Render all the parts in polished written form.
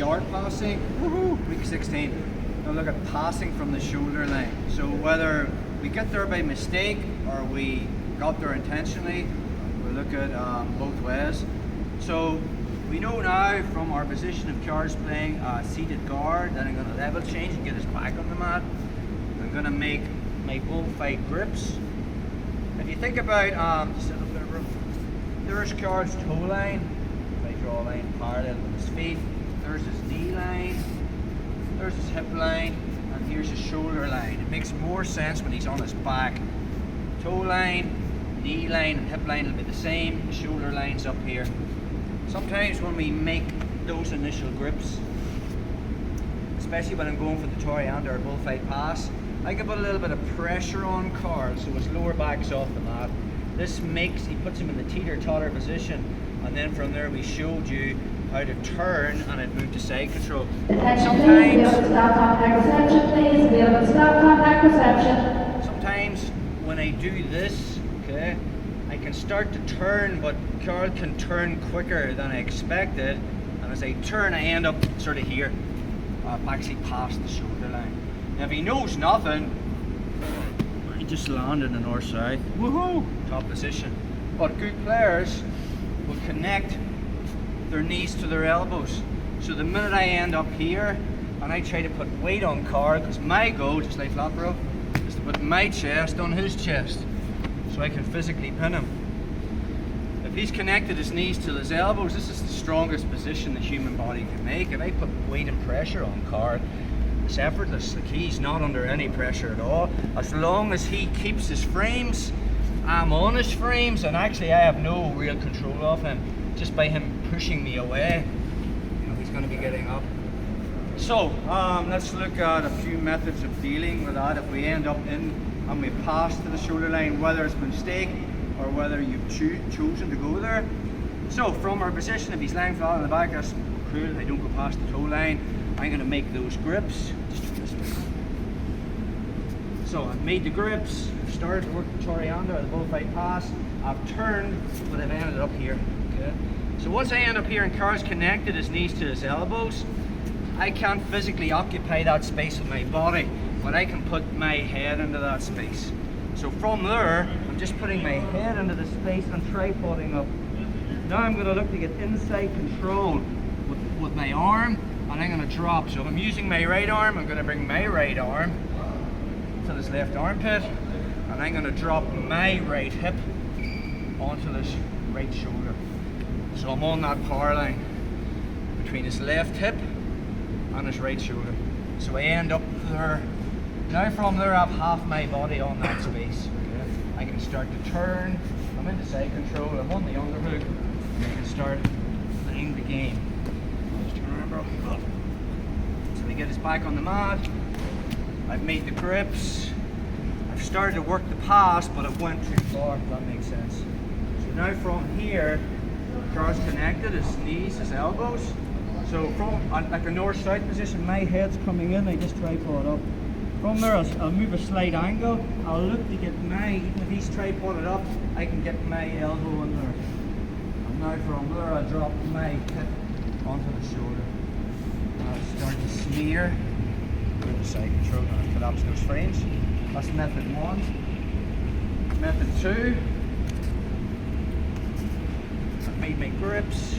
yard passing, week 16. Now look at passing from the shoulder line. So whether we get there by mistake or we got there intentionally, we'll look at both ways. So we know now from our position of Charles playing a seated guard that I'm going to level change and get his back on the mat. I'm going to make my bullfight grips. If you think about, just a little bit of room. There's Charles' toe line. If I draw a line parallel with his feet, there's his knee line, there's his hip line, and here's his shoulder line. It makes more sense when he's on his back. Toe line, knee line, and hip line will be the same. The shoulder line's up here. Sometimes when we make those initial grips, especially when I'm going for the Toriander or bullfight pass, I can put a little bit of pressure on Carl so his lower back's off the mat. This makes, he puts him in the teeter-totter position, and then from there we showed you how to turn and it moved to side control. Sometimes when I do this, okay, I can start to turn, but Carl can turn quicker than I expected, and as I turn I end up sort of here, actually past the shoulder line. Now if he knows nothing, I just land in the north-south, woohoo, top position. But good players will connect their knees to their elbows. So the minute I end up here and I try to put weight on Carl, because my goal, just like flat bro, is to put my chest on his chest so I can physically pin him. If he's connected his knees to his elbows, this is the strongest position the human body can make. If I put weight and pressure on Carl, it's effortless. Like, he's not under any pressure at all. As long as he keeps his frames, I'm on his frames, and actually I have no real control of him. Just by him pushing me away, you know, he's going to be getting up. So let's look at a few methods of dealing with that. If we end up in and we pass to the shoulder line, whether it's a mistake or whether you've chosen to go there. So from our position, if he's lying flat on the back, that's cool. I don't go past the toe line. I'm going to make those grips. Just turn this way. So I've made the grips. I've started to work the Toriander or the bullfight pass. I've turned, but I've ended up here. Okay. So once I end up here and Carl's connected his knees to his elbows, I can't physically occupy that space with my body, but I can put my head into that space. So from there, I'm just putting my head into the space and tripoding up. Now I'm going to look to get inside control with my arm, and I'm going to drop. So if I'm using my right arm, I'm going to bring my right arm to this left armpit, and I'm going to drop my right hip onto this right shoulder. So I'm on that power line between his left hip and his right shoulder. So I end up there. Now from there I have half my body on that space. Okay? I can start to turn, I'm into side control, I'm on the underhook, and I can start playing the game. Just turn around, bro. So we get his back on the mat. I've made the grips. I've started to work the pass, but it went too far, if that makes sense. So now from here, Carl's connected, his knees, his elbows. So from like a north-south position, my head's coming in, I just tripod up. From there, I'll move a slight angle. I'll look to get even if he's tripoded up, I can get my elbow in there. And now from there, I'll drop my hip onto the shoulder. I'll start to smear with the side control and collapse those frames. That's method one. Method two. I've made my grips.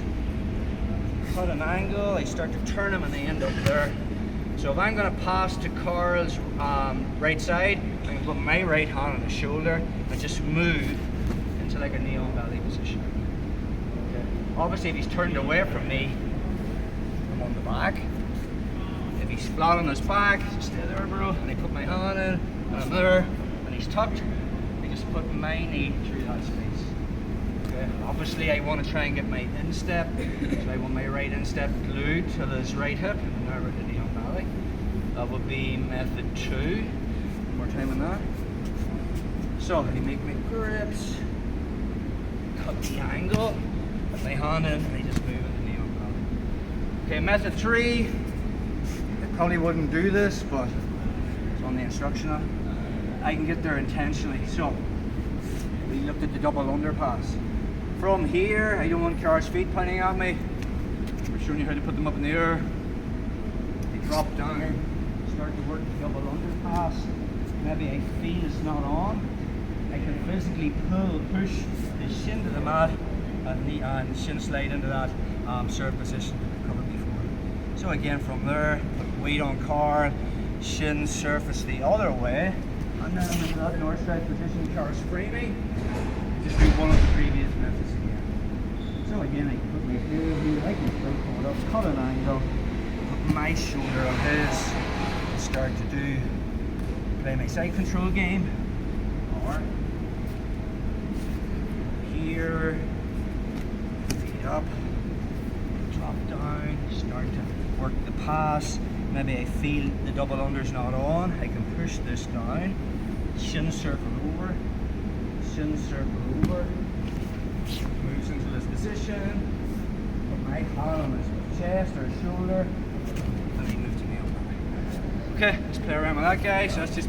Cut an angle, I start to turn them and they end up there. So if I'm going to pass to Carl's right side, I'm going to put my right hand on his shoulder and just move into like a knee on belly position. Okay. Obviously if he's turned away from me, I'm on the back. If he's flat on his back, just stay there bro, and I put my hand in, and I'm there, and he's tucked, I just put my knee through that space. Okay. Obviously I want to try and get my instep, so I want my right instep glued to his right hip, and now we're hitting on belly. That would be method two. One more time on that. So I make my grips, cut the angle, put my hand in, and I just move with the knee on belly. Okay, method three. I probably wouldn't do this, but it's on the instructional. I can get there intentionally. So we looked at the double underpass. From here, I don't want Carl's feet pointing at me. We're showing you how to put them up in the air. drop down, start to work the double underpass. Maybe I feel it's not on. I can physically push the shin to the mat and shin slide into that serve position that I covered before. So again, from there, put weight on Carl, shin surface the other way, and then into that north side position, Carl's framing. Just do one of the previous methods again. So again, I put my heel here, I can still pull it up, cut an angle, put my shoulder on his, and start to play my side control game, or here, feet up, drop down, start to work the pass. Maybe I feel the double under's not on, I can push this down, shin circle over, shin circle over, moves into this position, put my hand on his chest or shoulder, and he moves to me up. Okay, let's play around with that, guys. So that's just